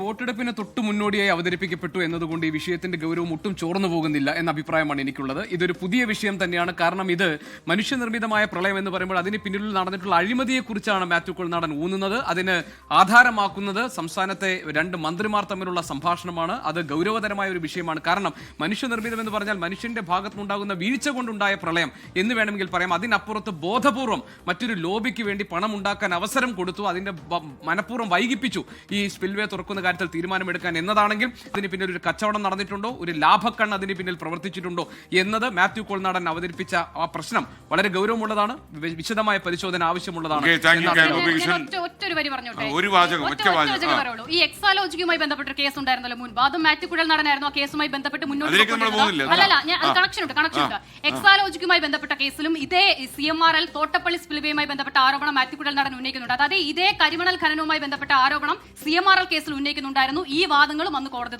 വോട്ടെടുപ്പിന് തൊട്ടു മുന്നോടിയായി അവതരിപ്പിക്കപ്പെട്ടു എന്നതുകൊണ്ട് ഈ വിഷയത്തിന്റെ ഗൗരവം ഒട്ടും ചോർന്നു പോകുന്നില്ല എന്ന അഭിപ്രായമാണ് എനിക്കുള്ളത്. ഇതൊരു പുതിയ വിഷയം തന്നെയാണ്. കാരണം ഇത് മനുഷ്യനിർമ്മിതമായ പ്രളയം എന്ന് പറയുമ്പോൾ അതിന് പിന്നിൽ നടന്നിട്ടുള്ള അഴിമതിയെക്കുറിച്ചാണ് മാത്യു കുഴൽനാടൻ ഊന്നുന്നത്. അതിന് ആധാരമാക്കുന്നത് സംസ്ഥാനത്തെ 2 മന്ത്രിമാർ തമ്മിലുള്ള സംഭാഷണമാണ്. അത് ഗൗരവതരമായ ഒരു വിഷയമാണ്. കാരണം മനുഷ്യനിർമ്മിതം എന്ന് പറഞ്ഞാൽ മനുഷ്യന്റെ ഭാഗത്തുനിന്നുണ്ടാകുന്ന വീഴ്ച കൊണ്ടുണ്ടായ പ്രളയം എന്ന് വേണമെങ്കിൽ പറയാം. അതിനപ്പുറത്ത് ബോധപൂർവം മറ്റൊരു ലോബിക്ക് വേണ്ടി പണം ഉണ്ടാക്കാൻ അവസരം കൊടുത്തു, അതിന്റെ മനഃപൂർവ്വം വൈകിപ്പിച്ചു ഈ സ്പിൽവേ തുറക്കുന്ന കാര്യത്തിൽ തീരുമാനമെടുക്കാൻ എന്നതാണെങ്കിൽ അതിന് പിന്നിൽ ഒരു കച്ചവടം നടന്നിട്ടുണ്ടോ, ഒരു ലാഭക്കണ്ണ് അതിന് പിന്നിൽ പ്രവർത്തിച്ചിട്ടുണ്ടോ എന്നത് മാത്യു കുഴൽനാടൻ അവതരിപ്പിച്ച ആ പ്രശ്നം വളരെ ഗൗരവമുള്ളതാണ്. വിശദമായ പരിശോധന ആവശ്യമുള്ളതാണ്. ഈ എക്സാലോജിക്കുമായി ബന്ധപ്പെട്ട കേസ് ഉണ്ടായിരുന്നല്ലോ മുൻപ്, അതും മാത്യു കുഴൽനാടനായിരുന്നു ആ കേസുമായി ബന്ധപ്പെട്ട് മുന്നോട്ട് കണക്ഷൻ ഉണ്ട്. എക്സാലോജിക്കുമായി ബന്ധപ്പെട്ട കേസിലും ഇതേ CMRL തോട്ടപ്പള്ളി സ്പിൽവേയുമായി ബന്ധപ്പെട്ട ആരോപണം മാത്യു കുഴൽനാടൻ ഉന്നയിക്കുന്നുണ്ട്. അതായത് ഇതേ കരിമണൽ ഖനനവുമായി ബന്ധപ്പെട്ട ആരോപണം CMRL കേസിൽ ഉന്നയിക്കുന്നുണ്ടായിരുന്നു. ഈ വാദങ്ങളും അന്ന് കോടതി